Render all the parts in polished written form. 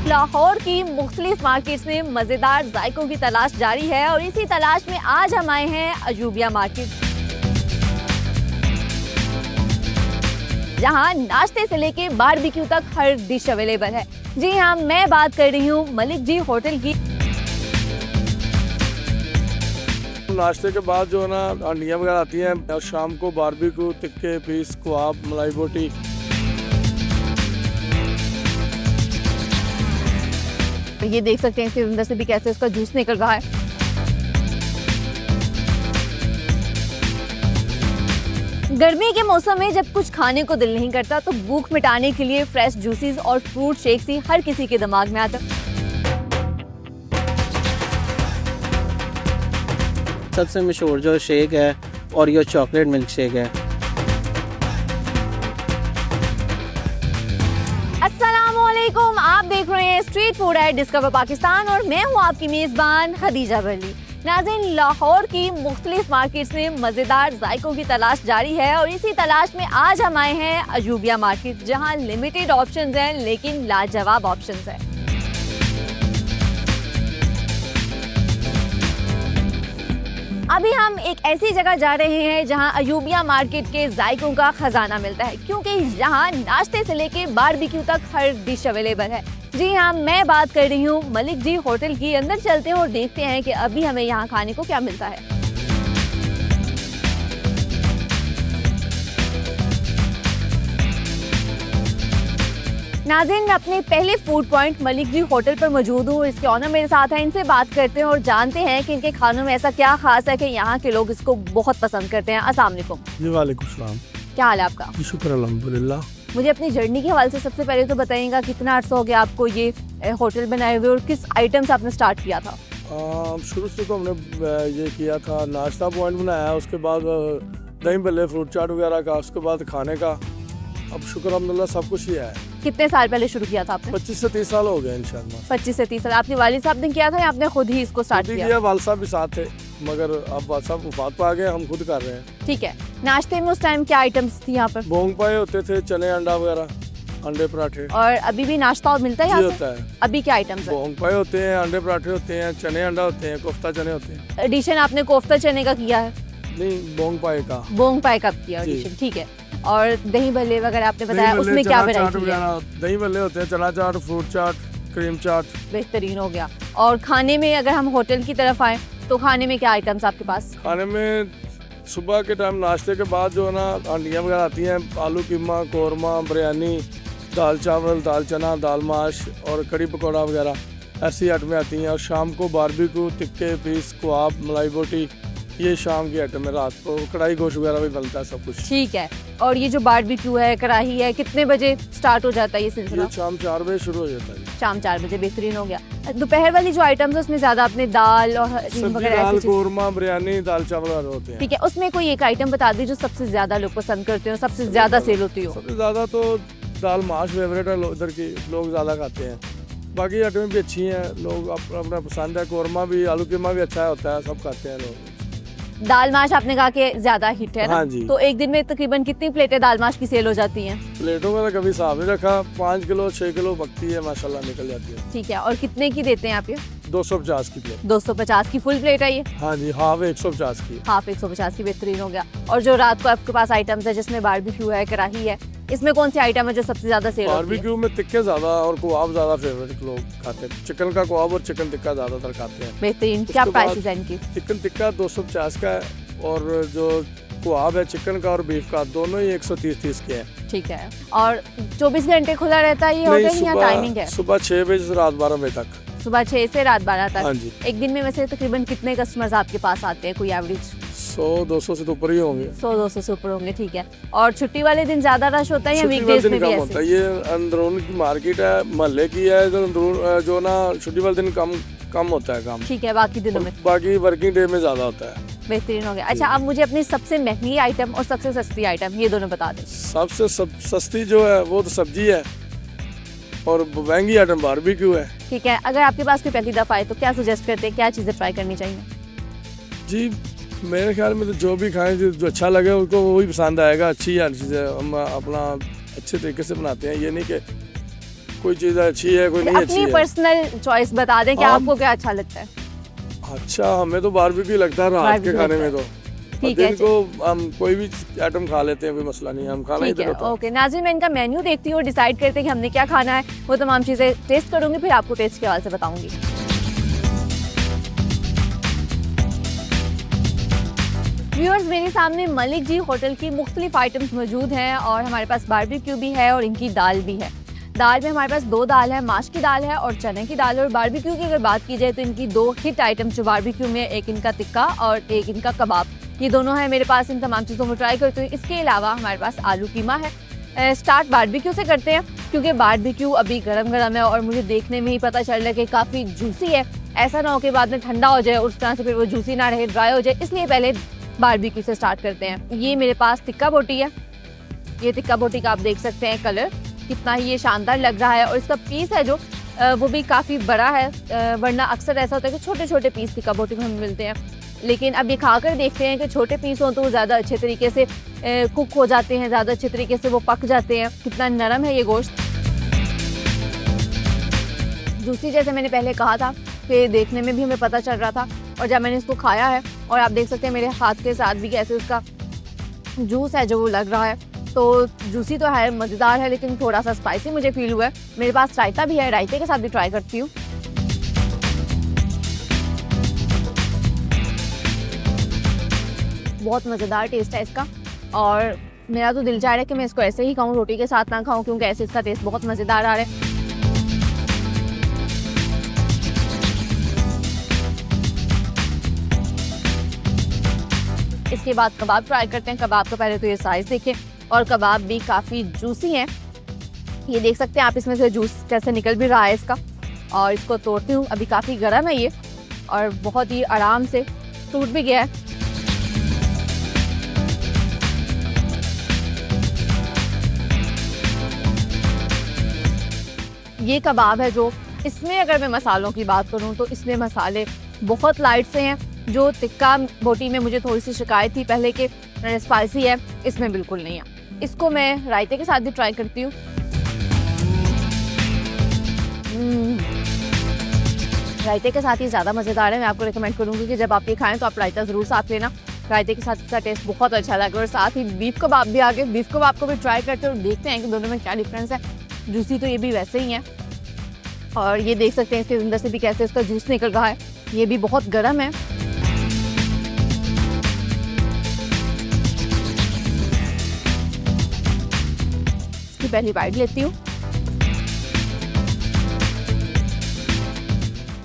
लाहौर की मुख्तलिफ मार्केट्स में मज़ेदार जायकों की तलाश जारी है और इसी तलाश में आज हम आए हैं अजूबिया मार्केट, जहां नाश्ते से लेके बारबेक्यू तक हर डिश अवेलेबल है। जी हाँ, मैं बात कर रही हूँ मलिक जी होटल की। नाश्ते के बाद जो है ना अंडियाँ वगैरह आती हैं और शाम को बारबेक्यू, टिक्के, पीस, कबाब, मलाई बोटी। ये देख सकते हैं इसके अंदर से भी कैसे उसका जूस निकल रहा है। गर्मी के मौसम में जब कुछ खाने को दिल नहीं करता तो भूख मिटाने के लिए फ्रेश जूसेस और फ्रूट शेक्स ही हर किसी के दिमाग में आता। सबसे मशहूर जो शेक है और ये चॉकलेट मिल्क शेक है। अस्सलामुअलैकुम, आप देख रहे हैं street food at discover Pakistan और मैं हूं आपकी मेज़बान हदीजा वली। नाज़रीन, लाहौर की मुख्तलिफ मार्केट्स में मज़ेदार जायकों की तलाश जारी है और इसी तलाश में आज हम आए हैं अजूबिया मार्केट, जहां लिमिटेड ऑप्शंस हैं लेकिन लाजवाब ऑप्शंस हैं। अभी हम एक ऐसी जगह जा रहे हैं जहां अजूबिया मार्केट के जायकों का खजाना मिलता है, क्योंकि यहाँ नाश्ते से लेके बारबेक्यू तक हर डिश अवेलेबल है। जी हाँ, मैं बात कर रही हूँ मलिक जी होटल की। अंदर चलते हैं और देखते हैं कि अभी हमें यहाँ खाने को क्या मिलता है। नाज़रीन, मैं अपने पहले food point Malik ji hotel पर मौजूद हूँ। इसके ऑनर मेरे साथ हैं, इनसे बात करते हैं और जानते हैं कि इनके खानों में ऐसा क्या खास है कि यहाँ के लोग इसको बहुत पसंद करते हैं। अस्सलाम वालेकुम। जी वालेकुम सलाम। क्या हाल है आपका? शुक्र अल्हम्दुलिल्लाह। मुझे अपनी जर्नी के हवाले से सबसे पहले तो बताइएगा, कितना अर्सा हो गया आपको ये होटल बनाए हुए और किस आइटम से आपने स्टार्ट किया था? शुरू से तो हमने ये किया था, नाश्ता पॉइंट बनाया, उसके बाद दही भल्ले, फ्रूट चाट वगैरह का, उसके बाद खाने का। अब शुक्र अल्हम्दुलिल्लाह सब कुछ ही है। कितने साल पहले शुरू किया था आपने? 25 से 30 साल हो गए इंशाल्लाह। 25 से 30 साल। आपने वालिद साहब ने किया था या आपने खुद ही इसको स्टार्ट किया? वालिद साहब भी साथ थे, मगर अब वालिद साहब वफात पे आ गए, हम खुद कर रहे हैं। ठीक है। नाश्ते में उस टाइम क्या आइटम्स थी यहाँ पर? बोंग पाए होते थे, चने अंडा वगैरह, अंडे पराठे। और अभी भी नाश्ता मिलता है यहाँ से? होता है। अभी क्या आइटम्स है? बोंग पाए होते हैं, अंडे पराठे होते हैं, चने अंडा होते हैं, कोफ्ता चने होते हैं। एडिशन आपने कोफ्ता चने का किया है? नहीं, बोंग पाए का। बोंग पाए का किया एडिशन, ठीक है। और दही भल्ले वगैरह आपने बताया, उसमें क्या वैरायटी है? दही भल्ले होते हैं, चना चाट, फ्रूट चाट, क्रीम चाट। बेहतरीन हो गया। और खाने में अगर हम होटल की तरफ आए तो खाने में क्या आइटम्स आपके पास? खाने में सुबह के टाइम नाश्ते के बाद जो है ना अंडियाँ वगैरह आती हैं, आलू कीमा, कौरमा, बिरयानी, दाल चावल, दाल चना, दाल माश और कड़ी पकौड़ा वगैरह ऐसी आइटमें आती हैं। और शाम को बारबेक्यू, टिक्के, पीस, कबाब, मलाई बोटी, ये शाम की आइटम है। रात को कढ़ाई गोश्त वगैरह भी बनता है, सब कुछ। ठीक है। और ये जो बारबेक्यू है, कढ़ाई है, कितने बजे स्टार्ट हो जाता है ये सिलसिला? ये शाम 4 बजे शुरू हो जाता है। शाम 4 बजे, बेहतरीन हो गया। दोपहर वाली जो आइटम्स है उसमें ज्यादा आपने दाल और दाल, कौरमा, बिरयानी, दाल चावल होते हैं। ठीक है। उसमें कोई एक आइटम बता दी जो सबसे ज्यादा लोग पसंद करते हो, सबसे ज्यादा सेल होती हो? सबसे ज्यादा तो दाल माश फेवरेट है, इधर की लोग ज्यादा खाते हैं। बाकी आइटमें भी अच्छी हैं, लोग अपना पसंद है। कौरमा भी, आलू कीमा भी अच्छा होता है, सब खाते हैं लोग। दाल माश आपने कहा कि ज्यादा हिट है ना? हाँ जी। तो एक दिन में तकरीबन कितनी प्लेटें दाल माश की सेल हो जाती हैं? प्लेटों का तो कभी हिसाब नहीं रखा, 5 किलो 6 किलो बकती है, माशाल्लाह निकल जाती है। ठीक है। और कितने की देते हैं आप ये? 250 की प्लेट। 250 की फुल प्लेट है ये? हाँ जी, हाफ 150 की। हाफ 150 की, बेहतरीन हो गया। और जो रात को आपके पास आइटम्स है जिसमें बारबेक्यू है, कढ़ाई है, इसमें कौन सी आइटम है जो सबसे ज्यादा सेल होती है? बारबेक्यू में टिक्के ज्यादा और कबाब ज्यादा फेवरेट लोग खाते हैं। चिकन का कबाब और चिकन टिक्का ज्यादातर खाते हैं। बेहतरीन। क्या प्राइसेस है इनकी? चिकन टिक्का 250 का है और जो कबाब है चिकन का और बीफ का, दोनों ही 130 के हैं। ठीक है। और 24 घंटे खुला रहता है ये होटल या टाइमिंग है? सुबह 6 बजे से रात 12 बजे तक। सुबह 6 से रात 12 तक? हाँ जी। एक दिन में वैसे तकरीबन कितने कस्टमर्स आपके पास आते हैं, कोई एवरेज? 100-200 से तो ऊपर ही होंगे। 100-200 से ऊपर होंगे, ठीक है। और छुट्टी वाले दिन ज्यादा रश होता है या छुट्टी वीकडेज वाले में दिन भी कम ऐसे? होता है। ये अंदरून की मार्केट है, मोहल्ले की है, जो ना छुट्टी वाले दिन कम होता है काम। ठीक है। बाकी दिनों में? बाकी वर्किंग डे में ज्यादा होता है। बेहतरीन हो गया। अच्छा, अब मुझे अपनी सबसे महंगी आइटम और सबसे सस्ती आइटम ये दोनों बता दें। सबसे सस्ती जो है वो तो सब्जी है और महंगी आइटम बारबेक्यू है। ठीक है। अगर आपके पास कोई पहली दफा आए तो क्या सजेस्ट करते हैं, क्या चीजें ट्राई करनी चाहिए? जी मेरे ख्याल में तो जो भी खाएं, जो अच्छा लगे उसको वही पसंद आएगा। अच्छी यार चीज़ें हम अपना अच्छे तरीके से बनाते हैं, ये नहीं कि कोई चीज़ अच्छी है कोई नहीं अच्छी अपनी है। पर्सनल चॉइस बता दें कि आप- आपको क्या अच्छा लगता है। अच्छा हमें तो बारबेक्यू लगता है रात के बारबेक्यू खाने लगता में है। तो ठीक है, दिन को हम कोई भी आइटम खा लेते हैं, कोई मसला नहीं है, हम खाना ठीक इधर है, होता है। ओके। नाज़रीन, मैं इनका मेन्यू देखती हूँ और डिसाइड करते हैं कि हमने क्या खाना है। वो तमाम चीज़ें टेस्ट करूँगी, फिर आपको टेस्ट के हवाले से बताऊँगी। व्यूअर्स, मेरे सामने मलिक जी होटल की मुख्तलिफ आइटम्स मौजूद हैं और हमारे पास बारबेक्यू भी है और इनकी दाल भी है। दाल में हमारे पास दो दाल है, माश की दाल है और चने की दाल है। और बारबेक्यू की अगर बात की जाए तो इनकी दो हिट आइटम्स जो बारबेक्यू में, एक इनका टिक्का और एक इनका कबाब, ये दोनों हैं मेरे पास। इन तमाम चीज़ों को ट्राई करती हूँ। इसके अलावा हमारे पास आलू कीमा है। स्टार्ट बारबेक्यू से करते हैं क्योंकि बारबेक्यू अभी गरम गरम है और मुझे देखने में ही पता चल रहा है कि काफ़ी जूसी है। ऐसा ना हो कि बाद में ठंडा हो जाए और उस तरह से फिर वो जूसी ना रहे, ड्राई हो जाए, इसलिए पहले बारबेक्यू से स्टार्ट करते हैं। ये मेरे पास टिक्का बोटी है। ये टिक्का बोटी का आप देख सकते हैं कलर कितना ही ये शानदार लग रहा है और इसका पीस है जो वो भी काफ़ी बड़ा है। वरना अक्सर ऐसा होता है कि छोटे छोटे पीस टिक्का बोटी में हमें मिलते हैं, लेकिन अब ये खाकर देखते हैं कि छोटे पीस हों तो वो ज़्यादा अच्छे तरीके से कुक हो जाते हैं, ज़्यादा अच्छे तरीके से वो पक जाते हैं। कितना नरम है ये गोश्त, जूसी जैसे मैंने पहले कहा था कि देखने में भी हमें पता चल रहा था। और जब मैंने इसको खाया है और आप देख सकते हैं मेरे हाथ के साथ भी कैसे उसका जूस है जो वो लग रहा है, तो जूसी तो है, मज़ेदार है, लेकिन थोड़ा सा स्पाइसी मुझे फील हुआ है। मेरे पास रायता भी है, रायते के साथ भी ट्राई करती हूँ। बहुत मज़ेदार टेस्ट है इसका और मेरा तो दिल चाह रहा है कि मैं इसको ऐसे ही खाऊं, रोटी के साथ ना खाऊं, क्योंकि ऐसे इसका टेस्ट बहुत मज़ेदार आ रहा है। इसके बाद कबाब ट्राई करते हैं। कबाब का पहले तो ये साइज़ देखें और कबाब भी काफ़ी जूसी हैं। ये देख सकते हैं आप, इसमें से जूस कैसे निकल भी रहा है इसका। और इसको तोड़ती हूँ, अभी काफ़ी गर्म है ये और बहुत ही आराम से टूट भी गया है। ये कबाब है जो, इसमें अगर मैं मसालों की बात करूं तो इसमें मसाले बहुत लाइट से हैं। जो टिक्का बोटी में मुझे थोड़ी सी शिकायत थी पहले के स्पाइसी है, इसमें बिल्कुल नहीं है। इसको मैं रायते के साथ भी ट्राई करती हूँ। रायते के साथ ये ज़्यादा मज़ेदार है। मैं आपको रिकमेंड करूँगी कि जब आप ये खाएं तो आप रायता ज़रूर साथ लेना। रायते के साथ इसका टेस्ट बहुत अच्छा लगा। और साथ ही बीफ कबाब भी आ गए। बीफ कबाब को भी ट्राई करते हैं और देखते हैं कि दोनों में क्या डिफरेंस है। जूसी तो ये भी वैसे ही है और ये देख सकते हैं इसके अंदर से भी कैसे इसका जूस निकल रहा है। ये भी बहुत गर्म है। इसकी पहली बाइट लेती हूँ।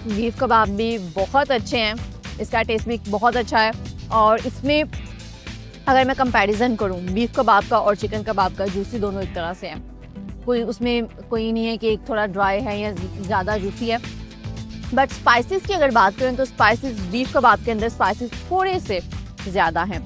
बीफ कबाब भी बहुत अच्छे हैं, इसका टेस्ट भी बहुत अच्छा है। और इसमें अगर मैं कंपैरिजन करूँ बीफ कबाब का और चिकन कबाब का, जूसी दोनों एक तरह से हैं। कोई उसमें कोई नहीं है कि एक थोड़ा ड्राई है या ज़्यादा जूसी है। बट स्पाइसेस की अगर बात करें तो स्पाइसेस बीफ कबाब के अंदर स्पाइसेस थोड़े से ज़्यादा हैं।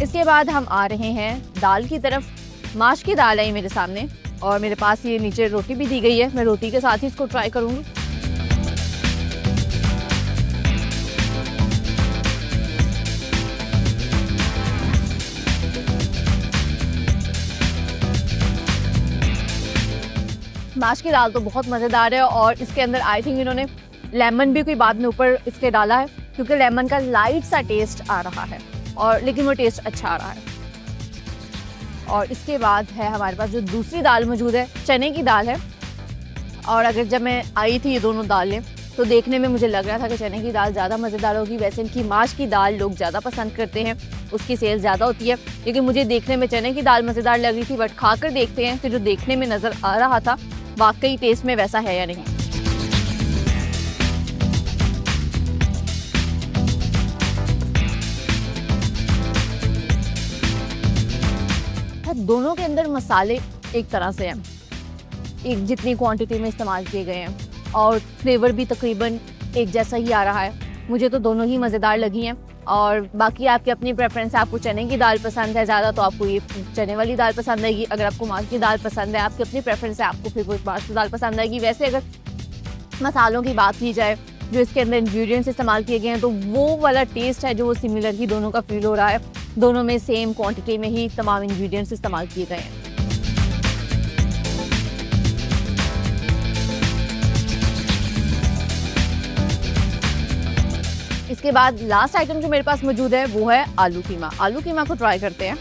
इसके बाद हम आ रहे हैं दाल की तरफ। माश की दाल है ये मेरे सामने और मेरे पास ये नीचे रोटी भी दी गई है। मैं रोटी के साथ ही इसको ट्राई करूँगी। माश की दाल तो बहुत मज़ेदार है और इसके अंदर आई थिंक इन्होंने लेमन भी कोई बाद में ऊपर इसके डाला है, क्योंकि लेमन का लाइट सा टेस्ट आ रहा है और लेकिन वो टेस्ट अच्छा आ रहा है। और इसके बाद है हमारे पास जो दूसरी दाल मौजूद है, चने की दाल है। और अगर जब मैं आई थी ये दोनों दालें तो देखने में मुझे लग रहा था कि चने की दाल ज़्यादा मज़ेदार होगी। वैसे इनकी माश की दाल लोग ज़्यादा पसंद करते हैं, उसकी सेल ज़्यादा होती है, लेकिन मुझे देखने में चने की दाल मज़ेदार लग रही थी। बट खा कर देखते हैं कि जो देखने में नज़र आ रहा था वाकई टेस्ट में वैसा है या नहीं। दोनों के अंदर मसाले एक तरह से हैं, एक जितनी क्वांटिटी में इस्तेमाल किए गए हैं और फ्लेवर भी तकरीबन एक जैसा ही आ रहा है। मुझे तो दोनों ही मज़ेदार लगी हैं। और बाकी आपकी अपनी प्रेफरेंस है, आपको चने की दाल पसंद है ज़्यादा तो आपको ये चने वाली दाल पसंद आएगी। अगर आपको माश की दाल पसंद है, आपकी अपनी प्रेफरेंस है, आपको फिर वो माश की दाल पसंद आएगी। वैसे अगर मसालों की बात की जाए जो इसके अंदर इंग्रेडिएंट्स इस्तेमाल किए गए हैं, तो वो वाला टेस्ट है जो वो सिमिलर ही दोनों का फील हो रहा है। दोनों में सेम क्वांटिटी में ही तमाम इंग्रेडिएंट्स इस्तेमाल किए गए हैं। इसके बाद लास्ट आइटम जो मेरे पास मौजूद है वो है आलू कीमा। आलू कीमा को ट्राई करते हैं।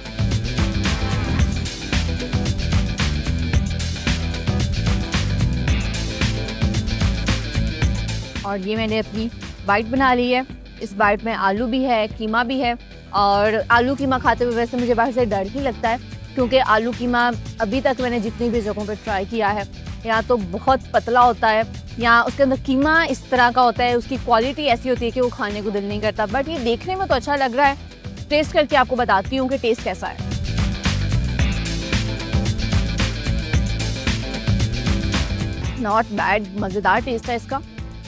और ये मैंने अपनी बाइट बना ली है। इस बाइट में आलू भी है, कीमा भी है। और आलू कीमा खाते हुए वैसे मुझे बाहर से डर ही लगता है, क्योंकि आलू कीमा अभी तक मैंने जितनी भी जगहों पर ट्राई किया है, या तो बहुत पतला होता है या उसके अंदर कीमा इस तरह का होता है, उसकी क्वालिटी ऐसी होती है कि वो खाने को दिल नहीं करता। बट ये देखने में तो अच्छा लग रहा है। टेस्ट करके आपको बताती हूँ कि टेस्ट कैसा है। नॉट बैड, मज़ेदार टेस्ट है इसका।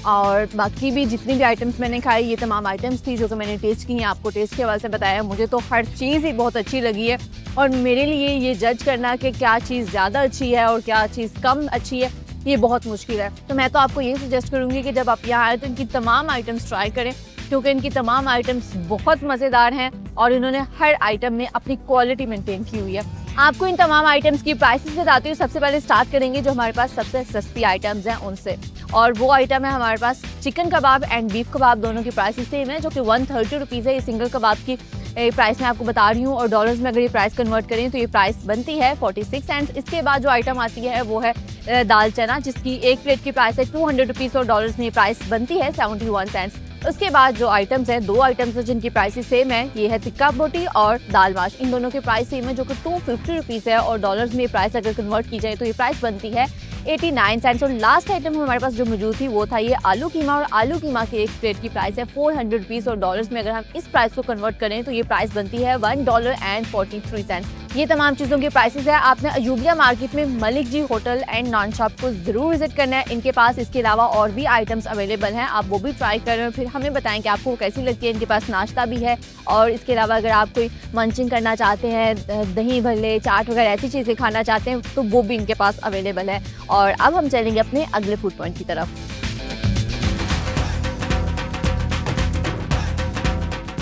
और बाकी भी जितनी भी आइटम्स मैंने खाई, ये तमाम आइटम्स थी जो कि मैंने टेस्ट की हैं, आपको टेस्ट के हवाले से बताया। मुझे तो हर चीज़ ही बहुत अच्छी लगी है, और मेरे लिए ये जज करना कि क्या चीज़ ज़्यादा अच्छी है और क्या चीज़ कम अच्छी है, ये बहुत मुश्किल है। तो मैं तो आपको ये सजेस्ट करूँगी कि जब आप यहाँ आए तो इनकी तमाम आइटम्स ट्राई करें, क्योंकि इनकी तमाम आइटम्स बहुत मज़ेदार हैं और इन्होंने हर आइटम में अपनी क्वालिटी मेंटेन की हुई है। आपको इन तमाम आइटम्स की प्राइसेस बताती हूँ। सबसे पहले स्टार्ट करेंगे जो हमारे पास सबसे सस्ती आइटम्स हैं उनसे, और वो आइटम है हमारे पास चिकन कबाब एंड बीफ कबाब। दोनों की प्राइसेस सेम है, जो कि 130 रुपीज़ है। ये सिंगल कबाब की प्राइस मैं आपको बता रही हूँ, और डॉलर्स में अगर ये प्राइस कन्वर्ट करें तो ये प्राइस बनती है 46 सेंट्स। इसके बाद जो आइटम आती है वो है दाल चना, जिसकी एक प्लेट की प्राइस है 200 रुपीज़, और डॉलर्स में ये प्राइस बनती है 71 सेंट्स। उसके बाद जो आइटम्स हैं, दो आइटम्स हैं जिनकी प्राइसेस सेम है। ये है टिक्का बोटी और दाल माश। इन दोनों की प्राइस सेम है, जो कि 250 रुपीज़ है, और डॉलर्स में ये प्राइस अगर कन्वर्ट की जाए तो ये प्राइस बनती है 89 सेंट्स। और लास्ट आइटम हमारे पास जो मौजूद थी वो था ये आलू कीमा, और आलू कीमा की एक प्लेट की प्राइस है 400 रुपीज़, और डॉलर्स में अगर हम इस प्राइस को कन्वर्ट करें तो ये प्राइस बनती है $1.43। ये तमाम चीज़ों की प्राइसेस है। आपने अयूबिया मार्केट में Malik ji hotel and non shop को ज़रूर विजिट करना है। इनके पास इसके अलावा और भी आइटम्स अवेलेबल हैं, आप वो भी ट्राई करें, फिर हमें बताएं कि आपको वो कैसी लगती है। इनके पास नाश्ता भी है, और इसके अलावा अगर आप कोई मंचिंग करना चाहते हैं, दही भल्ले, चाट वगैरह ऐसी चीज़ें खाना चाहते हैं, तो वो भी इनके पास अवेलेबल है। और अब हम चलेंगे अपने अगले फूड पॉइंट की तरफ।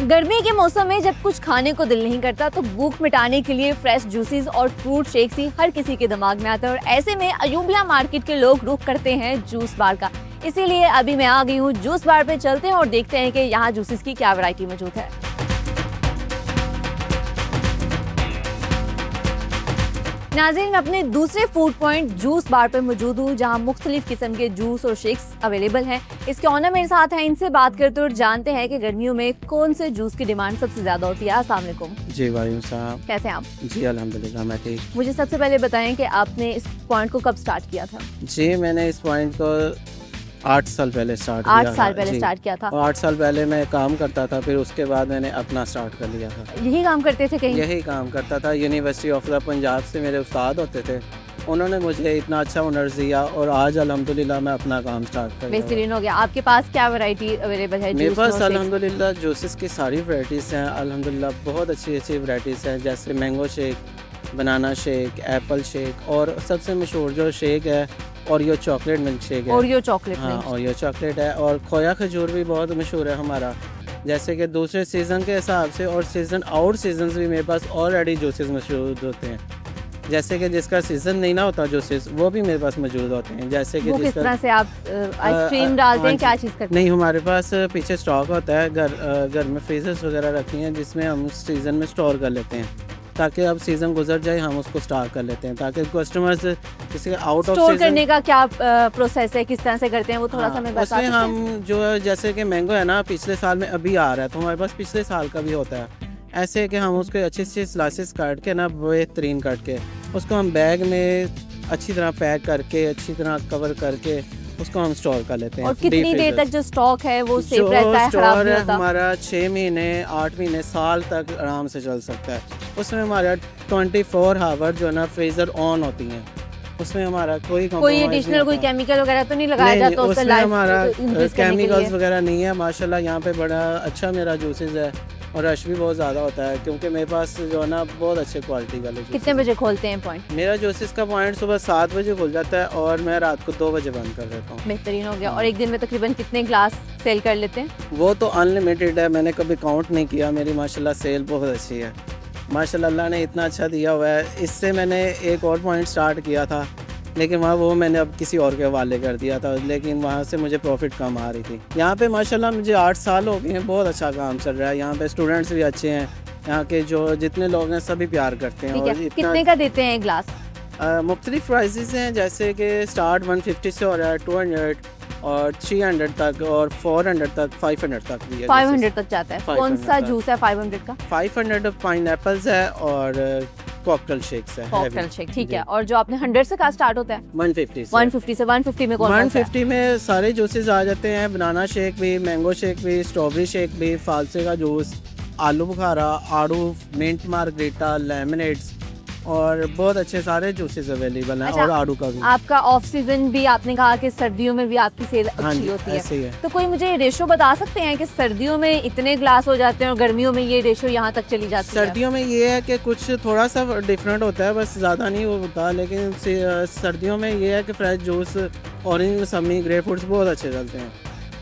गर्मी के मौसम में जब कुछ खाने को दिल नहीं करता, तो भूख मिटाने के लिए फ्रेश जूसेस और फ्रूट शेक्स ही हर किसी के दिमाग में आता है, और ऐसे में अयूबिया मार्केट के लोग रुख करते हैं जूस बार का। इसीलिए अभी मैं आ गई हूँ जूस बार पे। चलते हैं और देखते हैं कि यहाँ जूसेस की क्या वैरायटी मौजूद है। नाज़रीन, मैं अपने दूसरे फूड पॉइंट जूस बार पे मौजूद हूँ, जहाँ मुख्तलिफ किस्म के जूस और शेक्स अवेलेबल हैं। इसके ऑनर मेरे साथ हैं, इनसे बात करते और जानते हैं कि गर्मियों में कौन से जूस की डिमांड सबसे ज़्यादा होती है। अस्सलाम वालेकुम। जी वालेकुम सलाम। कैसे हैं आप? जी अल्हम्दुलिल्लाह मैं ठीक। मुझे सबसे पहले बताएं कि आपने इस पॉइंट को कब स्टार्ट किया था? जी मैंने इस पॉइंट को 8 साल पहले स्टार्ट 8 किया साल था। पहले जी। स्टार्ट किया था। और 8 साल पहले मैं काम करता था, फिर उसके बाद मैंने अपना स्टार्ट कर लिया था। यही काम करते थे कहीं? यही काम करता था। यूनिवर्सिटी ऑफ द पंजाब से मेरे उस्ताद होते थे, उन्होंने मुझे इतना अच्छा हुनर दिया, और आज अल्हम्दुलिल्लाह मैं अपना काम स्टार्ट कर लिया। बेहतरीन हो गया। आपके पास क्या वैरायटी अवेलेबल है? मेरे जूस पास और शेक्स? अल्हम्दुलिल्लाह जूसेस की सारी वैराइटीज़ हैं। अल्हम्दुलिल्लाह बहुत अच्छी अच्छी वैराइटीज़ हैं, जैसे mango shake, banana shake, Apple shake, और सबसे मशहूर जो शेक है ओरियो चॉकलेट मिल्क शेक है। ओरियो चॉकलेट हाँ मिल्क। ओरियो चॉकलेट है। और खोया खजूर भी बहुत मशहूर है हमारा, जैसे कि दूसरे सीज़न के हिसाब से और सीज़न आउट सीजन भी मेरे पास ऑलरेडी जूसेस मौजूद होते हैं। जैसे कि जिसका सीज़न नहीं ना होता जूसेस, वो भी मेरे पास मौजूद होते हैं। जैसे कि वो किस तरह से आप आइसक्रीम डालते हैं, क्या चीज़ करते हैं? नहीं, हमारे पास पीछे स्टॉक होता है, घर में फ्रीजर्स वगैरह रखी हैं, जिसमें हम सीज़न में स्टोर कर लेते हैं, ताकि अब सीज़न गुजर जाए हम उसको स्टोर कर लेते हैं, ताकि कस्टमर्स किसी आउट ऑफ स्टोर सीजन करने का क्या प्रोसेस है, किस तरह से करते हैं, वो थोड़ा सा हमें बता उसमें सकते हैं? हम जो है, जैसे कि मैंगो है ना, पिछले साल में अभी आ रहा है, तो हमारे पास पिछले साल का भी होता है। ऐसे कि हम उसके अच्छी अच्छी स्लाइसेस काट के ना, बेहतरीन काट के उसको हम बैग में अच्छी तरह पैक करके, अच्छी तरह कवर करके उसको हम स्टोर कर लेते हैं। और कितनी देर तक जो स्टॉक है वो सेफ रहता है, खराब स्टोर नहीं है होता? हमारा 6 महीने 8 महीने साल तक आराम से चल सकता है। उसमें हमारा 24 आवर जो है ना फ्रीज़र ऑन होती हैं, उसमें हमारा कोई एडिशनल कोई केमिकल वगैरह तो नहीं लगाया जाता उससे? उसमें हमारा increase करने के केमिकल्स लिए? वगैरह नहीं है। माशाल्लाह यहाँ पे बड़ा अच्छा मेरा जूसेस है, और रश भी बहुत ज़्यादा होता है क्योंकि मेरे पास जो है ना बहुत अच्छे क्वालिटी वाले juices कितने बजे खोलते हैं पॉइंट? मेरा जूसेस का पॉइंट सुबह 7 बजे खुल जाता है और मैं रात को 2 बजे बंद कर देता हूँ। बेहतरीन हो गया। और एक दिन में तकरीबन कितने ग्लास सेल कर लेते हैं? वो तो अनलिमिटेड है, मैंने कभी काउंट नहीं किया। मेरी माशाल्लाह सेल बहुत अच्छी है, माशाल्लाह अल्लाह ने इतना अच्छा दिया हुआ है। इससे मैंने एक और पॉइंट स्टार्ट किया था लेकिन वहाँ वो मैंने अब किसी और के हवाले कर दिया था, लेकिन वहाँ से मुझे प्रॉफिट कम आ रही थी। यहाँ पे माशाल्लाह मुझे 8 साल हो गए हैं, बहुत अच्छा काम चल रहा है। यहाँ पे स्टूडेंट्स भी अच्छे हैं, यहाँ के जो जितने लोग हैं सभी प्यार करते हैं। ठीक और है, कितने का देते हैं एक ग्लास? मुख्तलिफ प्राइसेस हैं, जैसे कि स्टार्ट 150 से हो रहा है, 200 और 300 तक और 400 तक, 500 तक भी है। 500 तक जाता है। 500 कौन सा तक। जूस है 500 का? 500 पाइनएप्पल्स है और कॉकटेल शेक्स है। कॉकटेल शेक, ठीक है। और जो आपने 100 से कहाँ स्टार्ट होता है? 150 से 150 में कौन सा है? 150 में सारे जूसेस आ जाते हैं, बनाना शेक भी, मैंगो शेक भी, स्ट्रॉबेरी शेक भी, फालसे का जूस, आलू बुखारा, आड़ू, मिंट मार्गरीटा, लेमनेड्स और बहुत अच्छे सारे जूसेस अवेलेबल हैं। अच्छा, और आड़ू का भी। आपका ऑफ सीजन भी आपने कहा कि सर्दियों में भी आपकी सेल हाँ अच्छी जी, होती ऐसे ही है, है। तो कोई मुझे रेशो बता सकते हैं कि सर्दियों में इतने ग्लास हो जाते हैं और गर्मियों में ये रेशो यहाँ तक चली जाती है? सर्दियों में ये है कि कुछ थोड़ा सा डिफरेंट होता है, बस ज़्यादा नहीं होता, लेकिन सर्दियों में ये है कि फ्रेश जूस, ऑरेंज, मौसमी, ग्रेप फ्रूट्स बहुत अच्छे चलते हैं,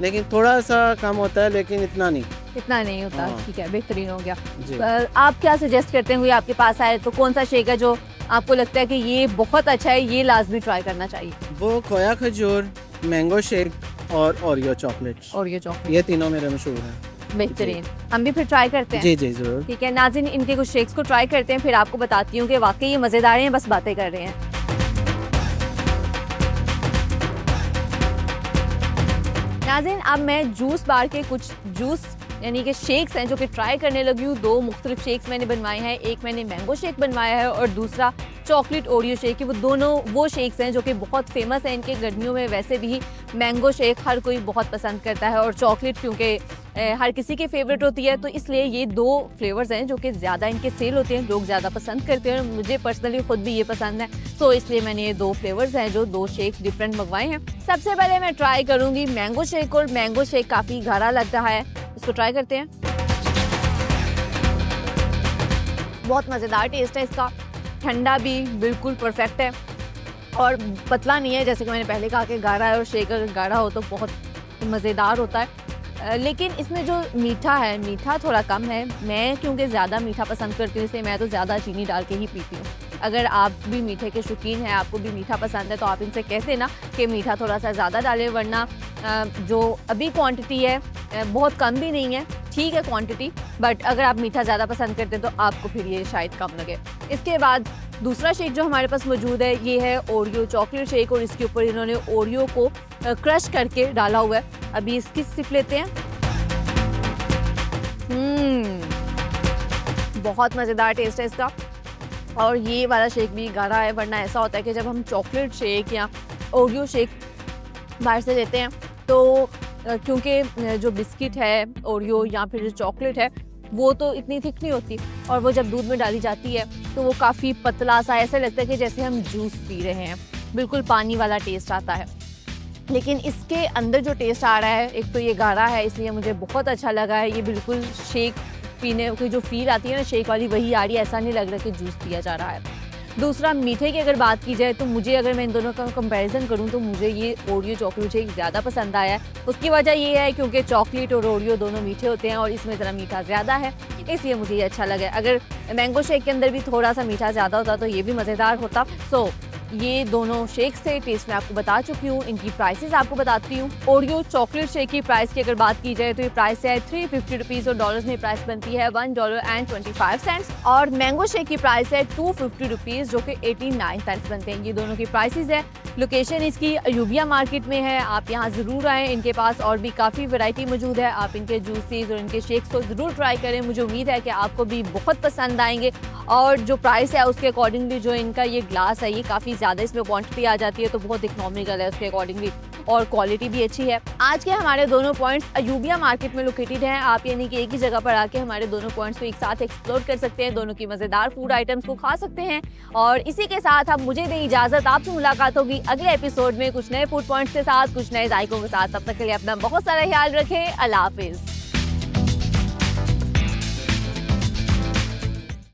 लेकिन थोड़ा सा कम होता है, लेकिन इतना नहीं। इतना नहीं होता। हाँ। ठीक है, बेहतरीन हो गया। जी। आप क्या सजेस्ट करते हैं कोई आपके पास आए तो कौन सा शेक है जो आपको लगता है कि ये बहुत अच्छा है, ये लाजमी ट्राई करना चाहिए? वो खोया खजूर, मैंगो शेक और ओरियो चॉकलेट, और ये चॉकलेट, ये तीनों मेरे मशहूर हैं। बेहतरीन। हम भी फिर ट्राई करते हैं। जी जी ज़रूर। ठीक है नाज़रीन, इनके कुछ शेक्स को ट्राई करते हैं, फिर आपको बताती हूँ कि वाकई ये मज़ेदार हैं, बस बातें कर रहे हैं। नाज़रीन, अब मैं जूस बार के कुछ जूस यानी कि शेक्स हैं जो कि ट्राई करने लगी हूँ। 2 मुख्तलिफ शेक्स मैंने बनवाए हैं, एक मैंने मैंगो शेक बनवाया है और दूसरा चॉकलेट ओरियो शेक है। वो दोनों वो शेक्स हैं जो कि बहुत फेमस हैं। इनके गर्मियों में वैसे भी मैंगो शेक हर कोई बहुत पसंद करता है और चॉकलेट क्योंकि हर किसी की फेवरेट होती है, तो इसलिए ये 2 फ्लेवर्स हैं जो कि ज़्यादा इनके सेल होते हैं, लोग ज़्यादा पसंद करते हैं और मुझे पर्सनली खुद भी ये पसंद है। सो इसलिए मैंने ये 2 फ्लेवर्स हैं जो 2 शेक्स डिफरेंट मंगवाए हैं। सबसे पहले मैं ट्राई करूँगी मैंगो शेक, और मैंगो शेक काफ़ी गाढ़ा लग रहा है, इसको ट्राई करते हैं। बहुत मज़ेदार टेस्ट है इसका, ठंडा भी बिल्कुल परफेक्ट है और पतला नहीं है, जैसे कि मैंने पहले कहा कि गाढ़ा है, और शेक अगर गाढ़ा हो तो बहुत मज़ेदार होता है। लेकिन इसमें जो मीठा है, मीठा थोड़ा कम है। मैं क्योंकि ज़्यादा मीठा पसंद करती हूँ, इसलिए मैं तो ज़्यादा चीनी डाल के ही पीती हूँ। अगर आप भी मीठे के शौकीन हैं, आपको भी मीठा पसंद है, तो आप इनसे कहते ना कि मीठा थोड़ा सा ज़्यादा डालें, वरना जो अभी क्वांटिटी है बहुत कम भी नहीं है, ठीक है क्वांटिटी, बट अगर आप मीठा ज़्यादा पसंद करते हैं तो आपको फिर ये शायद कम लगे। इसके बाद दूसरा शेक जो हमारे पास मौजूद है ये है ओरियो चॉकलेट शेक, और इसके ऊपर इन्होंने ओरियो को क्रश करके डाला हुआ है। अभी इसकी सिप लेते हैं। बहुत मज़ेदार टेस्ट है इसका, और ये वाला शेक भी गाढ़ा है, वरना ऐसा होता है कि जब हम चॉकलेट शेक या ओरियो शेक बाहर से लेते हैं तो क्योंकि जो बिस्किट है ओरियो या फिर जो चॉकलेट है वो तो इतनी थिक नहीं होती, और वो जब दूध में डाली जाती है तो वो काफ़ी पतला सा ऐसा लगता है कि जैसे हम जूस पी रहे हैं, बिल्कुल पानी वाला टेस्ट आता है। लेकिन इसके अंदर जो टेस्ट आ रहा है, एक तो ये गाढ़ा है इसलिए मुझे बहुत अच्छा लगा है। ये बिल्कुल शेक पीने की जो फील आती है ना शेक वाली, वही आ रही है, ऐसा नहीं लग रहा कि जूस पिया जा रहा है। दूसरा, मीठे की अगर बात की जाए तो मुझे, अगर मैं इन दोनों का कंपैरिजन करूं तो मुझे ये ओरियो चॉकलेट शेक ज़्यादा पसंद आया है। उसकी वजह ये है क्योंकि चॉकलेट और ओरियो दोनों मीठे होते हैं और इसमें ज़रा मीठा ज़्यादा है, इसलिए मुझे ये अच्छा लगा। अगर मैंगो शेक के अंदर भी थोड़ा सा मीठा ज़्यादा होता तो ये भी मज़ेदार होता। सो ये दोनों शेक्स थे, टेस्ट मैं आपको बता चुकी हूँ, इनकी प्राइसेस आपको बताती हूँ। ओरियो चॉकलेट शेक की प्राइस की अगर बात की जाए तो ये प्राइस है $350 और डॉलर्स में प्राइस बनती है $1.25, और मैंगो शेक की प्राइस है $250 जो कि 89 सेंट्स बनते हैं। ये दोनों की प्राइसेस है। लोकेशन इसकी अयूबिया मार्केट में है, आप यहाँ ज़रूर आएँ। इनके पास और भी काफ़ी वैरायटी मौजूद है, आप इनके जूसेस और इनके शेक्स को ज़रूर ट्राई करें। मुझे उम्मीद है कि आपको भी बहुत पसंद आएंगे, और जो प्राइस है उसके अकॉर्डिंगली जो इनका ये ग्लास है ये काफ़ी ज़्यादा इसमें क्वांटिटी आ जाती है, तो बहुत इकोनॉमिकल है उसके अकॉर्डिंगली, और क्वालिटी भी अच्छी है। आज के हमारे दोनों पॉइंट्स अयूबिया मार्केट में लोकेटेड हैं। आप यानी कि एक ही जगह पर आके हमारे दोनों पॉइंट्स को एक साथ एक्सप्लोर कर सकते हैं, दोनों की मज़ेदार फूड आइटम्स को खा सकते हैं। और इसी के साथ अब मुझे दें इजाज़त, आपसे मुलाकात होगी अगले एपिसोड में कुछ नए फूड पॉइंट्स के साथ, कुछ नए जायकों के साथ। तब तक के लिए अपना बहुत सारा ख्याल रखें। अल्लाह हाफिज़।